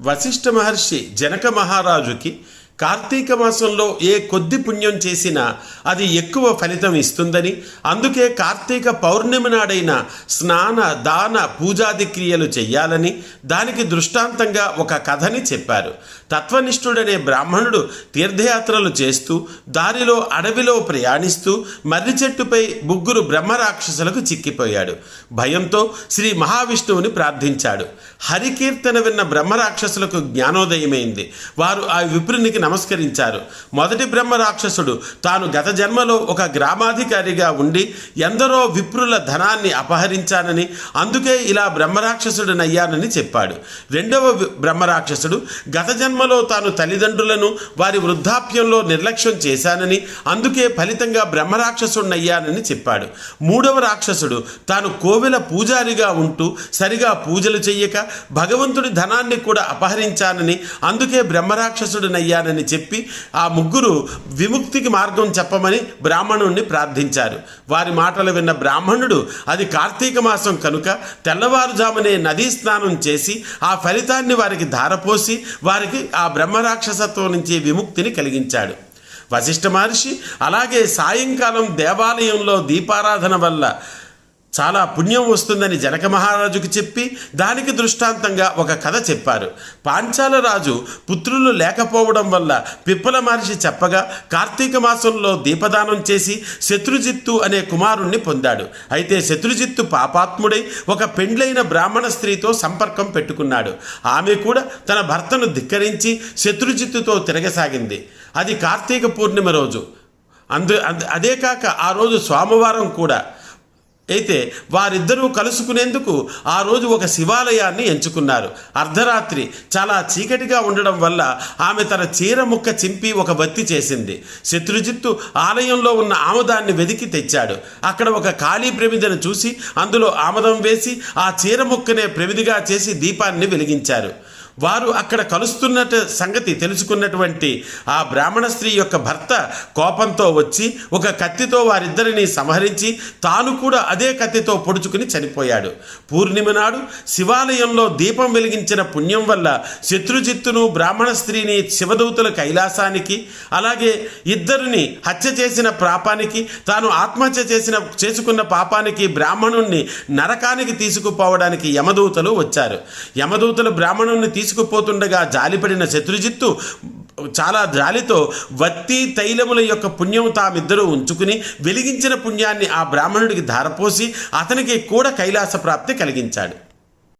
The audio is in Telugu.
వశిష్ఠ మహర్షి జనక మహారాజుకి కార్తీక మాసంలో ఏ కొద్ది పుణ్యం చేసినా అది ఎక్కువ ఫలితం ఇస్తుందని, అందుకే కార్తీక పౌర్ణమి నాడైన స్నాన దాన పూజాది క్రియలు చెయ్యాలని దానికి దృష్టాంతంగా ఒక కథని చెప్పారు. తత్వనిష్ఠుడనే బ్రాహ్మణుడు తీర్థయాత్రలు చేస్తూ దారిలో అడవిలో ప్రయాణిస్తూ మర్రి చెట్టుపై ముగ్గురు బ్రహ్మరాక్షసులకు చిక్కిపోయాడు. భయంతో శ్రీ మహావిష్ణువుని ప్రార్థించాడు. హరికీర్తన విన్న బ్రహ్మరాక్షసులకు జ్ఞానోదయమైంది. వారు ఆ విప్రునికి నమస్కరించారు. మొదటి బ్రహ్మరాక్షసుడు తాను గత జన్మలో ఒక గ్రామాధికారిగా ఉండి ఎందరో విప్రుల ధనాన్ని అపహరించానని, అందుకే ఇలా బ్రహ్మరాక్షసుడినయ్యానని చెప్పాడు. రెండవ బ్రహ్మరాక్షసుడు గత జన్మలో తాను తల్లిదండ్రులను వారి వృద్ధాప్యంలో నిర్లక్ష్యం చేశానని, అందుకే ఫలితంగా బ్రహ్మరాక్షసుడినయ్యానని చెప్పాడు. మూడవ రాక్షసుడు తాను కోవెల పూజారిగా ఉంటూ సరిగా పూజలు చెయ్యక భగవంతుడి ధనాన్ని కూడా అపహరించానని, అందుకే బ్రహ్మరాక్షసుడినయ్యానని చెప్పి ఆ ముగ్గురు విముక్తికి మార్గం చెప్పమని బ్రాహ్మణుణ్ణి ప్రార్థించారు. వారి మాటలు విన్న బ్రాహ్మణుడు అది కార్తీక మాసం కనుక తెల్లవారుజామునే నదీ స్నానం చేసి ఆ ఫలితాన్ని వారికి ధారపోసి వారికి ఆ బ్రహ్మరాక్షసత్వం నుంచి విముక్తిని కలిగించాడు. వశిష్ఠ మహర్షి అలాగే సాయంకాలం దేవాలయంలో దీపారాధన వల్ల చాలా పుణ్యం వస్తుందని జనక మహారాజుకు చెప్పి దానికి దృష్టాంతంగా ఒక కథ చెప్పారు. పాంచాల రాజు పుత్రులు లేకపోవడం వల్ల పిప్పల మహర్షి చెప్పగా కార్తీక మాసంలో దీపదానం చేసి శత్రుజిత్తు అనే కుమారుణ్ణి పొందాడు. అయితే శత్రుజిత్తు పాపాత్ముడై ఒక పెండ్లైన బ్రాహ్మణ స్త్రీతో సంపర్కం పెట్టుకున్నాడు. ఆమె కూడా తన భర్తను ధిక్కరించి శత్రుజిత్తుతో తిరగసాగింది. అది కార్తీక పూర్ణిమ రోజు. అదే కాక ఆ రోజు సోమవారం కూడా. అయితే వారిద్దరూ కలుసుకునేందుకు ఆ రోజు ఒక శివాలయాన్ని ఎంచుకున్నారు. అర్ధరాత్రి చాలా చీకటిగా ఉండడం వల్ల ఆమె తన చీర ముక్క చింపి ఒక బత్తి చేసింది. శత్రుజిత్తు ఆలయంలో ఉన్న ఆమదాన్ని వెతికి తెచ్చాడు. అక్కడ ఒక ఖాళీ ప్రమిదను చూసి అందులో ఆమదం వేసి ఆ చీర ముక్కనే ప్రమిదిగా చేసి దీపాన్ని వెలిగించారు. వారు అక్కడ కలుస్తున్నట్టు సంగతి తెలుసుకున్నటువంటి ఆ బ్రాహ్మణ స్త్రీ యొక్క భర్త కోపంతో వచ్చి ఒక కత్తితో వారిద్దరిని సంహరించి తాను కూడా అదే కత్తితో పొడుచుకుని చనిపోయాడు. పూర్ణిమ నాడు శివాలయంలో దీపం వెలిగించిన పుణ్యం వల్ల శత్రుజిత్తును బ్రాహ్మణ స్త్రీని శివదూతుల కైలాసానికి, అలాగే ఇద్దరిని హత్య చేసిన పాపానికి, తాను ఆత్మహత్య చేసుకున్న పాపానికి బ్రాహ్మణుణ్ణి నరకానికి తీసుకుపోవడానికి యమదూతలు వచ్చారు. యమదూతలు బ్రాహ్మణుణ్ణి తీసుకుపోతుండగా జాలిపడిన శత్రుజిత్తు చాలా జాలితో వత్తి తైలముల యొక్క పుణ్యం తామిద్దరూ ఉంచుకుని వెలిగించిన పుణ్యాన్ని ఆ బ్రాహ్మణుడికి ధారపోసి అతనికి కూడా కైలాస ప్రాప్తి కలిగించాడు.